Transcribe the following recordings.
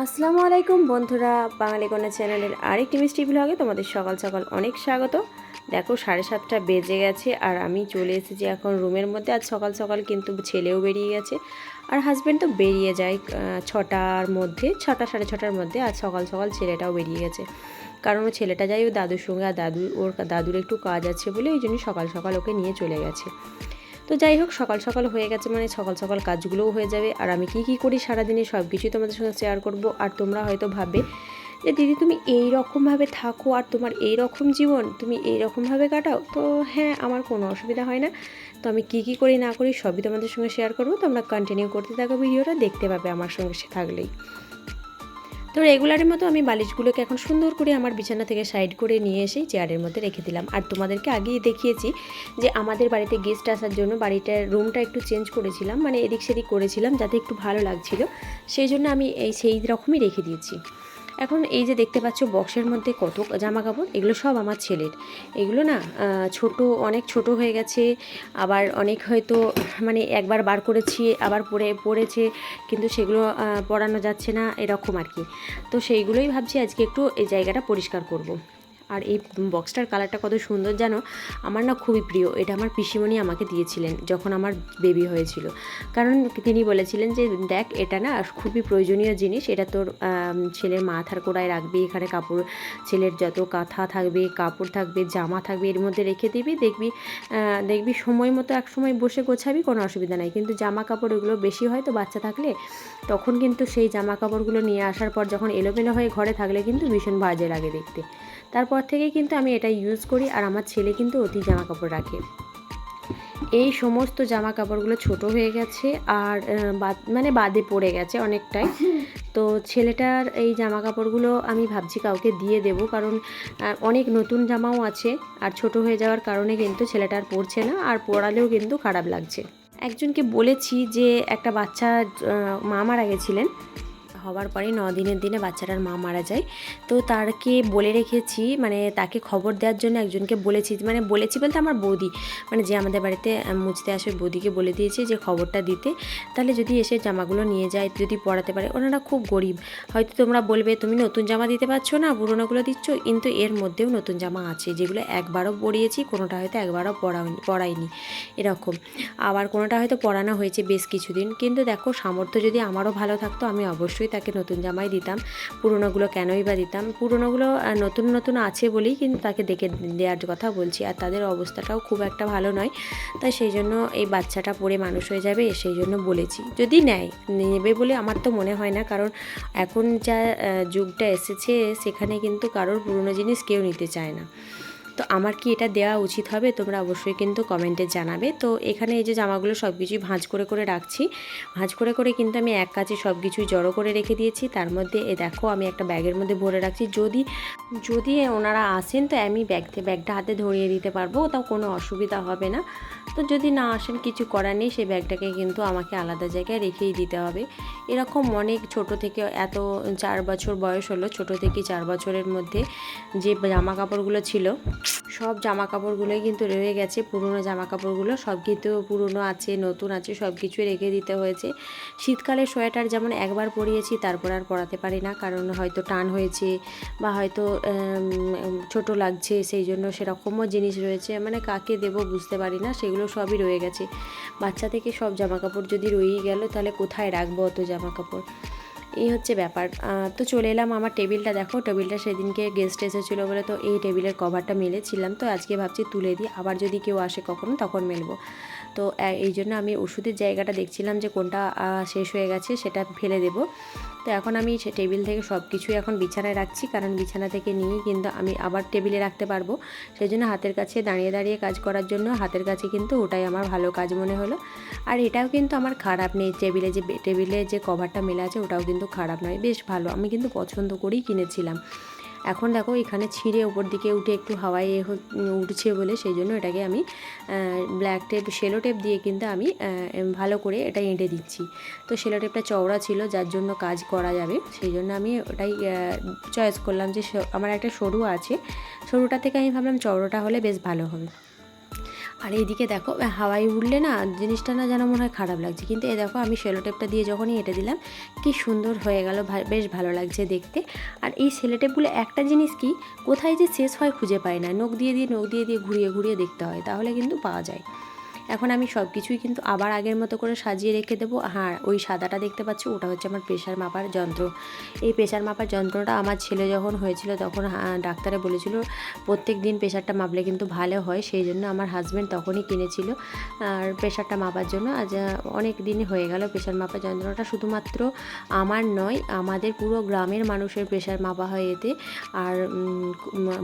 আসসালামু আলাইকুম বন্ধুরা, বাঙালি কন্যা চ্যানেলের আরেকটি মিষ্টি ব্লগে তোমাদের সকাল সকাল অনেক স্বাগত। দেখো 7:30 বেজে গেছে আর আমি চলে এসেছি এখন রুমের মধ্যে। আজ সকাল সকাল কিন্তু ছেলেও বেরিয়ে গেছে আর হাজব্যান্ড তো বেরিয়ে যায় 6টার মধ্যে, 6টা 6:30টার মধ্যে। আজ সকাল সকাল ছেলেটাও বেরিয়ে গেছে, কারণ ও ছেলেটা যায় ওর দাদুর সঙ্গে, আর ওর দাদুর একটু কাজ আছে বলে ওই জন্য সকাল সকাল ওকে নিয়ে চলে গেছে। তো যাই হোক, সকাল সকাল হয়ে গেছে মানে সকাল সকাল কাজগুলোও হয়ে যাবে। আর আমি কি করি সারাদিনে সব কিছুই তোমাদের সঙ্গে শেয়ার করব। আর তোমরা হয়তো ভাববে যে দিদি তুমি এই রকমভাবে থাকো আর তোমার এই রকম জীবন, তুমি এই রকমভাবে কাটাও। তো হ্যাঁ, আমার কোনো অসুবিধা হয় না। তো আমি কি করি না করি সবই তোমাদের সঙ্গে শেয়ার করবো। তোমরা কন্টিনিউ করতে থাকো, ভিডিওটা দেখতে পাবে আমার সঙ্গে থাকলেই। তো রেগুলারের মতো আমি বালিশগুলোকে এখন সুন্দর করে আমার বিছানা থেকে সাইড করে নিয়ে এসেই চেয়ারের মধ্যে রেখে দিলাম। আর তোমাদেরকে আগেই দেখিয়েছি যে আমাদের বাড়িতে গেস্ট আসার জন্য বাড়িটার রুমটা একটু চেঞ্জ করেছিলাম, মানে এদিক সেদিক করেছিলাম যাতে একটু ভালো লাগছিল, সেই জন্য আমি সেই রকমই রেখে দিয়েছি। এখন এই যে দেখতে পাচ্ছ বক্সের মধ্যে কত জামা কাপড়, এগুলো সব আমার ছেলের। এগুলো না অনেক ছোট হয়ে গেছে, আবার অনেক হয়তো মানে একবার বার করেছি আবার পরেছে, কিন্তু সেগুলো পরানো যাচ্ছে না এরকম আর কি। তো সেইগুলোই ভাবছি আজকে একটু এই জায়গাটা পরিষ্কার করব। আর এই বক্সটার কালারটা কত সুন্দর জানো, আমার না খুবই প্রিয়। এটা আমার পিসিমণি আমাকে দিয়েছিলেন যখন আমার বেবি হয়েছিল, কারণ তিনি বলেছিলেন যে দেখ এটা না খুবই প্রয়োজনীয় জিনিস, এটা তোর ছেলের মাথার গোড়ায় রাখবি, এখানে কাপড় ছেলের যত কাঁথা থাকবে, কাপড় থাকবে, জামা থাকবে এর মধ্যে রেখে দিবি, দেখবি সময় মতো এক সময় বসে গোছাবি, কোনো অসুবিধা নাই। কিন্তু জামা কাপড় এগুলো বেশি হয় তো বাচ্চা থাকলে, তখন কিন্তু সেই জামা কাপড়গুলো নিয়ে আসার পর যখন এলোমেলো হয়ে ঘরে থাকলে কিন্তু ভীষণ বাজে লাগে দেখতে। তারপর থেকে কিন্তু আমি এটা ইউজ করি। আর আমার ছেলে কিন্তু অতি জামা কাপড় রাখে। এই সমস্ত জামা কাপড়গুলো ছোট হয়ে গেছে আর মানে বাদে পড়ে গেছে অনেকটাই। তো ছেলেটার এই জামা কাপড়গুলো আমি ভাবছি কাউকে দিয়ে দেব, কারণ অনেক নতুন জামাও আছে আর ছোট হয়ে যাওয়ার কারণে কিন্তু ছেলেটার পরছে না, আর পরালেও কিন্তু খারাপ লাগছে। একজনকে বলেছি যে একটা বাচ্চা মা মারা গেছিলেন, হওয়ার পরে 9 দিনের দিনে বাচ্চাটার মা মারা যায়। তো তাকে বলে রেখেছি, মানে তাকে খবর দেওয়ার জন্য একজনকে বলেছি, মানে বলেছি বলতে আমার বৌদি, মানে যে আমাদের বাড়িতে মুছতে আসে বৌদিকে বলে দিয়েছি যে খবরটা দিতে, তাহলে যদি এসে জামাগুলো নিয়ে যায়, যদি পরাতে পারে। ওনারা খুব গরিব, হয়তো তোমরা বলবে তুমি নতুন জামা দিতে পারছো না, পুরোনোগুলো দিচ্ছ, কিন্তু এর মধ্যেও নতুন জামা আছে যেগুলো একবারও পরিয়েছি, কোনোটা হয়তো একবারও পরাইনি এরকম। আবার কোনোটা হয়তো পরানো হয়েছে বেশ কিছুদিন। কিন্তু দেখো, সামর্থ্য যদি আমারও ভালো থাকতো আমি অবশ্যই তাকে নতুন জামাই দিতাম, পুরোনোগুলো কেনই বা দিতাম। পুরোনোগুলো নতুন নতুন আছে বলেই কিন্তু তাকে দেখে দেওয়ার কথা বলছি, আর তাদের অবস্থাটাও খুব একটা ভালো নয়। তাই সেই জন্য এই বাচ্চাটা পড়ে মানুষ হয়ে যাবে, সেই জন্য বলেছি যদি নেবে বলে আমার তো মনে হয় না, কারণ এখন যা যুগটা এসেছে সেখানে কিন্তু কারোর পুরনো জিনিস কেউ নিতে চায় না। তো আমার কি এটা দেওয়া উচিত হবে, তোমরা অবশ্যই কিন্তু কমেন্টে জানাবে। তো এখানে এই যে জামাগুলো সব কিছুই ভাঁজ করে রাখছি, ভাঁজ করে কিন্তু আমি এক কাছে সব কিছুই জড়ো করে রেখে দিয়েছি। তার মধ্যে দেখো আমি একটা ব্যাগের মধ্যে ভরে রাখছি, যদি যদি ওনারা আসেন তো আমি ব্যাগটা হাতে ধরিয়ে দিতে পারবো, তাও কোনো অসুবিধা হবে না। তো যদি না আসেন কিছু করার নেই, সেই ব্যাগটাকে কিন্তু আমাকে আলাদা জায়গায় রেখেই দিতে হবে। এরকম অনেক ছোট থেকে এত 4 বছর বয়স হলো, ছোট থেকে 4 বছরের মধ্যে যে জামা কাপড়গুলো ছিল সব জামা কাপড়গুলোই কিন্তু রয়ে গেছে। পুরনো জামা কাপড়গুলো সব কিন্তু পুরনো আছে, নতুন আছে, সব কিছুই রেখে দিতে হয়েছে। শীতকালে সোয়েটার যেমন একবার পরিয়েছি তারপর আর পরাতে পারি না, কারণ হয়তো টান হয়েছে বা হয়তো ছোট লাগছে, সেই জন্য সেরকমও জিনিস রয়েছে, মানে কাকে দেব বুঝতে পারি না, সেগুলো সবই রয়ে গেছে। বাচ্চা থেকে সব জামা কাপড় যদি রয়েই গেল তাহলে কোথায় রাখবো অত জামা কাপড়, এই হচ্ছে ব্যাপার। তো চলে এলাম আমার টেবিলটা, দেখো টেবিলটা সেদিনকে গেস্ট এসেছিলো বলে তো এই টেবিলের কভারটা মেলেছিলাম, তো আজকে ভাবছি তুলে দিই, আবার যদি কেউ আসে কখনো তখন মেলবো। তো এই জন্য আমি ওষুধের জায়গাটা দেখছিলাম যে কোনটা শেষ হয়ে গেছে সেটা ফেলে দেবো। তো এখন আমি সে টেবিল থেকে সব কিছুই এখন বিছানায় রাখছি, কারণ বিছানা থেকে নিয়েই কিন্তু আমি আবার টেবিলে রাখতে পারবো। সেই জন্য হাতের কাছে দাঁড়িয়ে দাঁড়িয়ে কাজ করার জন্য হাতের কাছে কিন্তু ওটাই আমার ভালো কাজ মনে হলো। আর এটাও কিন্তু আমার খারাপ নেই, টেবিলে যে কভারটা মেলা আছে ওটাও কিন্তু খারাপ নয়, বেশ ভালো, আমি কিন্তু পছন্দ করেই কিনেছিলাম। এখন দেখো এখানে ছিঁড়ে ওপর দিকে উঠে একটু হাওয়ায় উঠছে বলে সেই জন্য এটাকে আমি ব্ল্যাক টেপ সেলো টেপ দিয়ে কিন্তু আমি ভালো করে এটা এঁটে দিচ্ছি। তো সেলো টেপটা চওড়া ছিল যার জন্য কাজ করা যাবে, সেই জন্য আমি ওটাই চয়েস করলাম যে আমার একটা সরু আছে, সরুটা থেকে আমি ভাবলাম চওড়াটা হলে বেশ ভালো হবে। আর এইদিকে দেখো হাওয়ায় উড়লে না জিনিসটা না যেন মনে হয় খারাপ লাগছে, কিন্তু এই দেখো আমি সেলো টেপটা দিয়ে যখনই এঁটে দিলাম কি সুন্দর হয়ে গেল, বেশ ভালো লাগছে দেখতে। আর এই সেলো টেপগুলো একটা জিনিস কি, কোথায় যে শেষ হয় খুঁজে পাই না, নখ দিয়ে ঘুরিয়ে ঘুরিয়ে দেখতে হয়, তাহলে কিন্তু পাওয়া যায়। এখন আমি সব কিছুই কিন্তু আবার আগের মতো করে সাজিয়ে রেখে দেবো। হ্যাঁ, ওই সাদাটা দেখতে পাচ্ছ ওটা হচ্ছে আমার প্রেশার মাপার যন্ত্র। এই প্রেশার মাপার যন্ত্রটা আমার ছেলে যখন হয়েছিল তখন ডাক্তারে বলেছিল প্রত্যেক দিন প্রেশারটা মাপলে কিন্তু ভালো হয়, সেই জন্য আমার হাজব্যান্ড তখনই কিনেছিল আর প্রেশারটা মাপার জন্য। আজ অনেক দিনই হয়ে গেল প্রেশার মাপার যন্ত্রটা শুধুমাত্র আমার নয়, আমাদের পুরো গ্রামের মানুষের প্রেশার মাপা হয় এতে। আর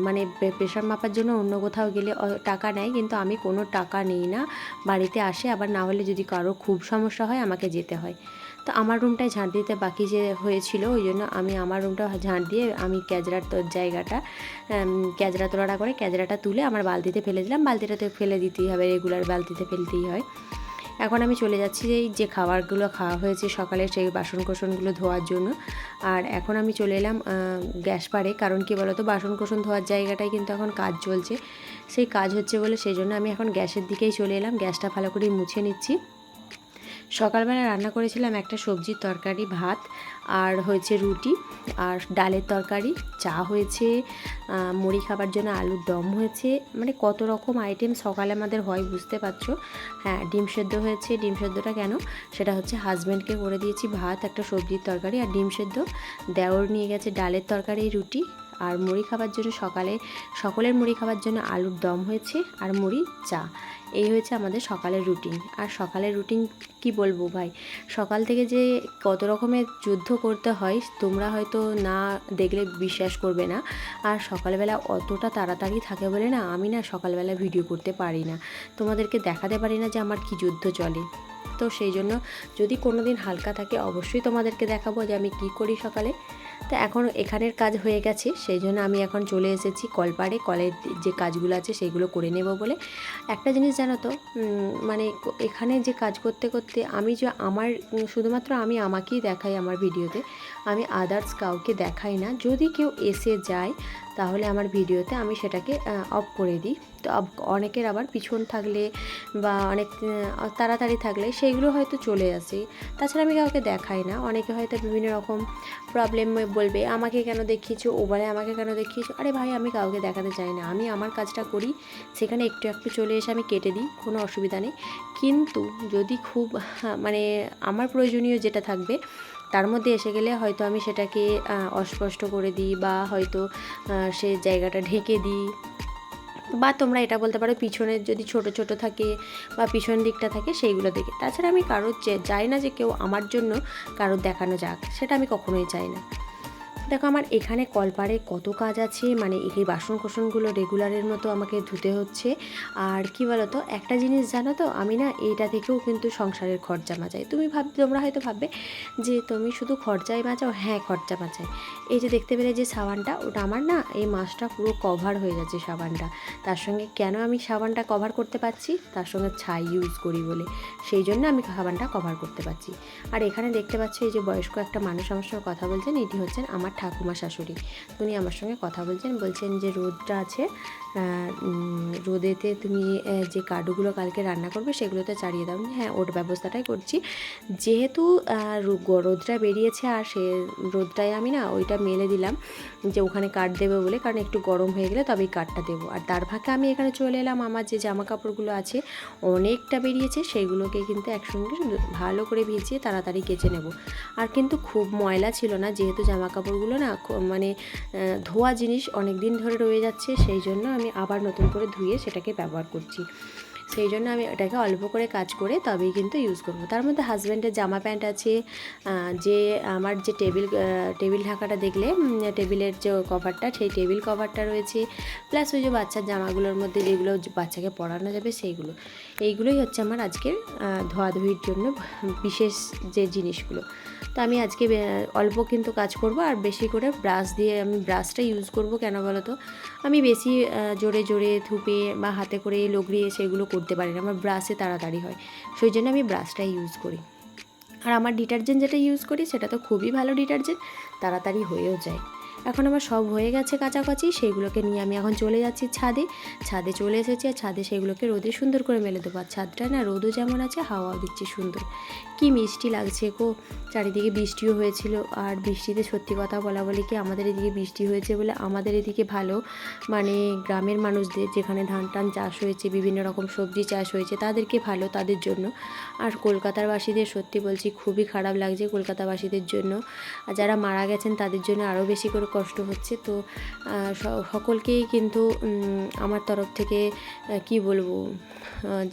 মানে প্রেশার মাপার জন্য অন্য কোথাও গেলে টাকা নেয়, কিন্তু আমি কোনো টাকা নিই না, বাড়িতে আসে। আবার না হলে যদি কারো খুব সমস্যা হয় আমাকে যেতে হয়। তো আমার রুমটায় ঝাঁট দিতে বাকি যে হয়েছিল, ওই জন্য আমি আমার রুমটা ঝাঁট দিয়ে আমি ক্যাজরার জায়গাটা ক্যাজরা তোলাটা করে ক্যাজরাটা তুলে আমার বালতিতে ফেলে দিলাম। বালতিটা তো ফেলে দিতেই হবে, রেগুলার বালতিতে ফেলতেই হয়। এখন আমি চলে যাচ্ছি যে খাবারগুলো খাওয়া হয়েছে সকালে সেই বাসনকোসনগুলো ধোয়ার জন্য। আর এখন আমি চলে এলাম গ্যাস পাড়ে, কারণ কি বলো তো বাসনকোসন ধোয়ার জায়গাটায় কিন্তু এখন কাজ চলছে, সেই কাজ হচ্ছে বলে সেই জন্য আমি এখন গ্যাসের দিকেই চলে এলাম। গ্যাসটা ভালো করে মুছে নিচ্ছি। সকালবেলা রান্না করেছিলাম একটা সবজির তরকারি, ভাত, আর হয়েছে রুটি আর ডালের তরকারি, চা হয়েছে, মুড়ি খাবার জন্য আলুর দম হয়েছে, মানে কত রকম আইটেম সকালে আমাদের হয় বুঝতে পারছো। হ্যাঁ, ডিম সেদ্ধ হয়েছে। ডিম সেদ্ধটা কেন, সেটা হচ্ছে হাজব্যান্ডকে করে দিয়েছি ভাত, একটা সবজির তরকারি আর ডিম সেদ্ধ। দেওর নিয়ে গেছে ডালের তরকারি, রুটি, আর মুড়ি খাবার জন্য সকলের মুড়ি খাবার জন্য আলুর দম হয়েছে আর মুড়ি, চা। এই হয়েছে আমাদের সকালের রুটিন। আর সকালের রুটিন কি বলবো ভাই, সকাল থেকে যে কত রকমের যুদ্ধ করতে হয় তোমরা হয়তো না দেখলে বিশ্বাস করবে না। আর সকালবেলা অতটা তাড়াতাড়ি থাকে বলে না আমি না সকালবেলা ভিডিও করতে পারি না, তোমাদেরকে দেখাতে পারি না যে আমার কি যুদ্ধ চলে। তো সেই জন্য যদি কোনো দিন হালকা থাকে অবশ্যই তোমাদেরকে দেখাবো যে আমি কি করি সকালে। তো এখন এখানের কাজ হয়ে গেছে, সেই জন্য আমি এখন চলে এসেছি কলপাড়ে, কলের যে কাজগুলো আছে সেগুলো করে নেব বলে। একটা জিনিস জানো তো, মানে এখানে যে কাজ করতে করতে আমি যে শুধুমাত্র আমি আমাকেই দেখাই আমার ভিডিওতে, আমি আদার্স কাউকে দেখাই না। যদি কেউ এসে যায় তাহলে আমার ভিডিওতে আমি সেটাকে অফ করে দিই। তো অনেকের আবার পিছন থাকলে বা অনেক তাড়াতাড়ি থাকলে সেইগুলো হয়তো চলে আসে, তাছাড়া আমি কাউকে দেখাই না। অনেকে হয়তো বিভিন্ন রকম প্রবলেম বলবে, আমাকে কেন দেখিয়েছো, ও বলে আমাকে কেন দেখিয়েছো। আরে ভাই, আমি কাউকে দেখাতে চাই না, আমি আমার কাজটা করি, সেখানে একটু একটু চলে এসে আমি কেটে দিই, কোনো অসুবিধা নেই। কিন্তু যদি খুব মানে আমার প্রয়োজনীয় যেটা থাকবে তার মধ্যে এসে গেলে হয়তো আমি সেটাকে অস্পষ্ট করে দিই, বা হয়তো সে জায়গাটা ঢেকে দিই। বা তোমরা এটা বলতে পারো পিছনের যদি ছোট ছোট থাকে বা পিছন দিকটা থাকে সেইগুলো দেখে। তাছাড়া আমি কারোর চাই না যে কেউ আমার জন্য কারোর দেখানো যাক, সেটা আমি কখনোই চাই না। দেখো আমার এখানে কলপাড়ে কত কাজ আছে, মানে এই বাসনকোসনগুলো রেগুলারের মতো আমাকে ধুতে হচ্ছে। আর কি বলো তো, একটা জিনিস জানো তো, আমি না এইটা থেকেও কিন্তু সংসারের খরচা বাঁচাই। তোমরা হয়তো ভাববে যে তুমি শুধু খরচাই বাঁচাও। হ্যাঁ, খরচা বাঁচাই। এই যে দেখতে পেলে যে সাবানটা, ওটা আমার না এই মাসটা পুরো কভার হয়ে যাচ্ছে সাবানটা। তার সঙ্গে কেন আমি সাবানটা কভার করতে পারছি, তার সঙ্গে ছাই ইউজ করি বলে, সেই জন্য আমি সাবানটা কভার করতে পারছি। আর এখানে দেখতে পাচ্ছ এই যে বয়স্ক একটা মানুষ আমার সঙ্গে কথা বলছেন, এটি হচ্ছেন আমার ঠাকুমা শাশুড়ি। উনি আমার সঙ্গে কথা বলছেন যে রোদটা আছে, রোদেতে তুমি যে কাঠগুলো কালকে রান্না করবে সেগুলোতে চাড়িয়ে দাও। হ্যাঁ, ওর ব্যবস্থাটাই করছি। যেহেতু রোদটা বেরিয়েছে আর সে রোদটায় আমি না ওইটা মেলে দিলাম যে ওখানে কাঠ দেবে বলে, কারণ একটু গরম হয়ে গেলে তবেই কাঠটা দেবো। আর তার ফাঁকে আমি এখানে চলে এলাম, আমার যে জামা কাপড়গুলো আছে অনেকটা বেরিয়েছে, সেইগুলোকে কিন্তু একসঙ্গে ভালো করে ভিজিয়ে তাড়াতাড়ি কেচে নেব। আর কিন্তু খুব ময়লা ছিল না, যেহেতু জামা কাপড়গুলো না মানে ধোয়া জিনিস অনেক দিন ধরে রয়ে যাচ্ছে, সেই জন্য আমি আবার নতুন করে ধুয়ে সেটাকে ব্যবহার করছি। সেই জন্য আমি এটাকে অল্প করে কাজ করে তবেই কিন্তু ইউজ করব। তার মধ্যে হাজব্যান্ডের জামা প্যান্ট আছে, যে আমার যে টেবিল ঢাকাটা দেখলে টেবিলের যে কভারটা, সেই টেবিল কভারটা রয়েছে, প্লাস ওই যে বাচ্চার জামাগুলোর মধ্যে যেগুলো বাচ্চাকে পরানো যাবে এইগুলোই হচ্ছে আমার আজকের ধোয়াধুয়ির জন্য বিশেষ যে জিনিসগুলো। তো আমি আজকে অল্প কিন্তু কাজ করব, আর বেশি করে আমি ব্রাশটা ইউজ করব। কেন বলো তো, আমি বেশি জোরে জোরে থুপে বা হাতে করে লগড়িয়ে সেগুলো করতে পারি না, আমার ব্রাশে তাড়াতাড়ি হয়, সেই জন্য আমি ব্রাশটাই ইউজ করি। আর আমার ডিটারজেন্ট যেটা ইউজ করি সেটা তো খুবই ভালো ডিটারজেন্ট, তাড়াতাড়ি হয়েও যায়। এখন আমার সব হয়ে গেছে কাচাকাচি, সেইগুলোকে নিয়ে আমি এখন চলে যাচ্ছি ছাদে। ছাদে চলে এসেছি আর ছাদে সেগুলোকে রোদে সুন্দর করে মেলে দেবো। আর ছাদটা না রোদও যেমন আছে, হাওয়াও দিচ্ছে সুন্দর, কি মিষ্টি লাগছে গো। চারিদিকে বৃষ্টিও হয়েছিল, আর বৃষ্টিতে সত্যি কথা বলা বলি কি আমাদের এদিকে বৃষ্টি হয়েছে বলে আমাদের এদিকে ভালো, মানে গ্রামের মানুষদের যেখানে ধান টান চাষ হয়েছে, বিভিন্ন রকম সবজি চাষ হয়েছে, তাদেরকে ভালো, তাদের জন্য। আর কলকাতার বাসীদের সত্যি বলছি খুবই খারাপ লাগছে কলকাতাবাসীদের জন্য, আর যারা মারা গেছেন তাদের জন্য আরও বেশি করে কষ্ট হচ্ছে। তো সকলকেই কিন্তু আমার তরফ থেকে কি বলবো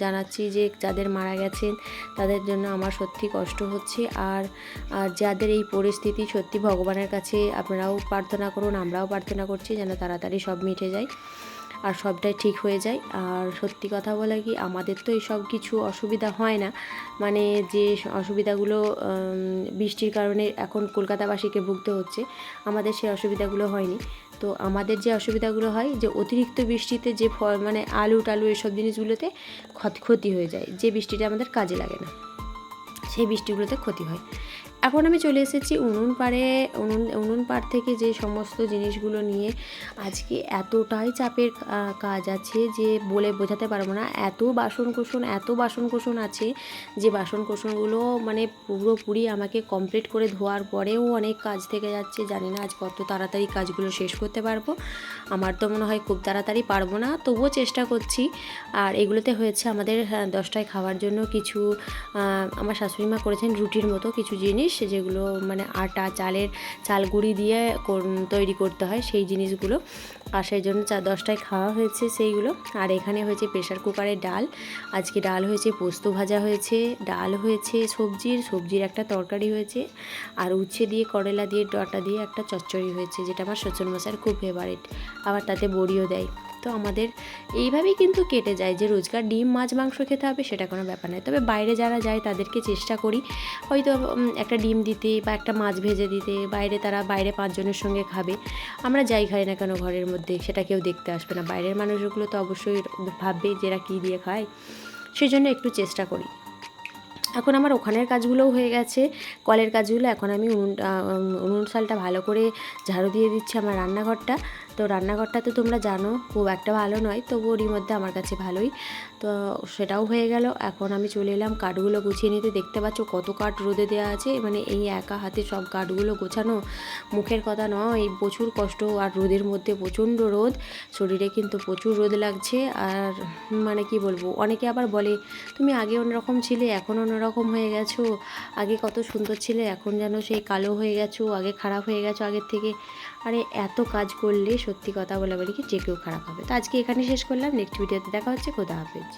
জানাচ্ছি যে যাদের মারা গেছেন তাদের জন্য আমার সত্যি কষ্ট হচ্ছে। আর যাদের এই পরিস্থিতি, সত্যি ভগবানের কাছে আপনারাও প্রার্থনা করুন, আমরাও প্রার্থনা করছি যেন তাড়াতাড়ি সব মিটে যায় আর সবটাই ঠিক হয়ে যায়। আর সত্যি কথা বলে কি আমাদের তো এই সব কিছু অসুবিধা হয় না, মানে যে অসুবিধাগুলো বৃষ্টির কারণে এখন কলকাতাবাসীকে ভুগতে হচ্ছে, আমাদের সেই অসুবিধাগুলো হয়নি। তো আমাদের যে অসুবিধাগুলো হয় যে অতিরিক্ত বৃষ্টিতে যে মানে আলু টালু এসব জিনিসগুলোতে ক্ষতি হয়ে যায়, যে বৃষ্টিটা আমাদের কাজে লাগে না সেই বৃষ্টিগুলোতে ক্ষতি হয়। এখন আমি চলে এসেছি উনুন পাড় থেকে যে সমস্ত জিনিসগুলো নিয়ে আজকে এতটাই চাপের কাজ আছে যে বলে বোঝাতে পারবো না। এত বাসন আছে যে বাসনকোসনগুলো মানে পুরোপুরি আমাকে কমপ্লিট করে ধোয়ার পরেও অনেক কাজ থেকে যাচ্ছে। জানি না আজ কত তাড়াতাড়ি কাজগুলো শেষ করতে পারবো, আমার তো মনে হয় খুব তাড়াতাড়ি পারবো না, তবুও চেষ্টা করছি। আর এগুলোতে হয়েছে আমাদের 10টায় খাওয়ার জন্য কিছু আমার শাশুড়িমা করেছেন রুটির মতো কিছু জিনিস, যেগুলো মানে আটা চাল গুঁড়ি দিয়ে তৈরি করতে হয় সেই জিনিসগুলো, আর সেই জন্য 10টায় খাওয়া হয়েছে সেইগুলো। আর এখানে হয়েছে প্রেশার কুকারে ডাল, আজকে ডাল হয়েছে, পোস্ত ভাজা হয়েছে, ডাল হয়েছে, সবজির একটা তরকারি হয়েছে, আর উচ্ছে দিয়ে করলা দিয়ে ডাঁটা দিয়ে একটা চচ্চড়ি হয়েছে, যেটা আমার শ্বশুরমশাইয়ের খুব ফেভারিট, আবার তাতে বড়িও দেয়। তো আমাদের এইভাবেই কিন্তু কেটে যায়, যে রোজকার ডিম মাছ মাংস খেতে হবে সেটা কোনো ব্যাপার নয়। তবে বাইরে যারা যায় তাদেরকে চেষ্টা করি হয়তো একটা ডিম দিতে বা একটা মাছ ভেজে দিতে, তারা বাইরে 5 জনের সঙ্গে খাবে, আমরা যাই খাই না কেন ঘরের মধ্যে সেটা কেউ দেখতে আসবে না, বাইরের মানুষগুলো তো অবশ্যই ভাববে যে এরা কী দিয়ে খায়, সেই জন্য একটু চেষ্টা করি। এখন আমার ওখানের কাজগুলোও হয়ে গেছে, কলের কাজগুলো। এখন আমি উনুন শালটা ভালো করে ঝাড়ু দিয়ে দিচ্ছি আমার রান্নাঘরটা। তো রান্নাঘরটা তো তোমরা জানো খুব একটা ভালো নয়, তবু ওরই মধ্যে আমার কাছে ভালোই। তো সেটাও হয়ে গেল। এখন আমি চলে এলাম কাঠগুলো গুছিয়ে নিতে। দেখতে পাচ্ছ কত কাঠ রোদে দেওয়া আছে, মানে এই একা হাতে সব কাঠগুলো গোছানো মুখের কথা নয়, এই প্রচুর কষ্ট। আর রোদের মধ্যে প্রচণ্ড রোদ, শরীরে কিন্তু প্রচুর রোদ লাগছে। আর মানে কি বলবো, অনেকে আবার বলে তুমি আগে অন্যরকম ছিলে এখন অন্যরকম হয়ে গেছো, আগে কত সুন্দর ছিলে এখন যেন সেই কালো হয়ে গেছো, আগে খারাপ হয়ে গেছো আগের থেকে। আরে এত কাজ করলে সত্যি কথা বলে বলি কি যে কেউ খারাপ হবে। তো আজকে এখানে শেষ করলাম, নেক্সট ভিডিওতে দেখা হচ্ছে, খোদা হাফেজ।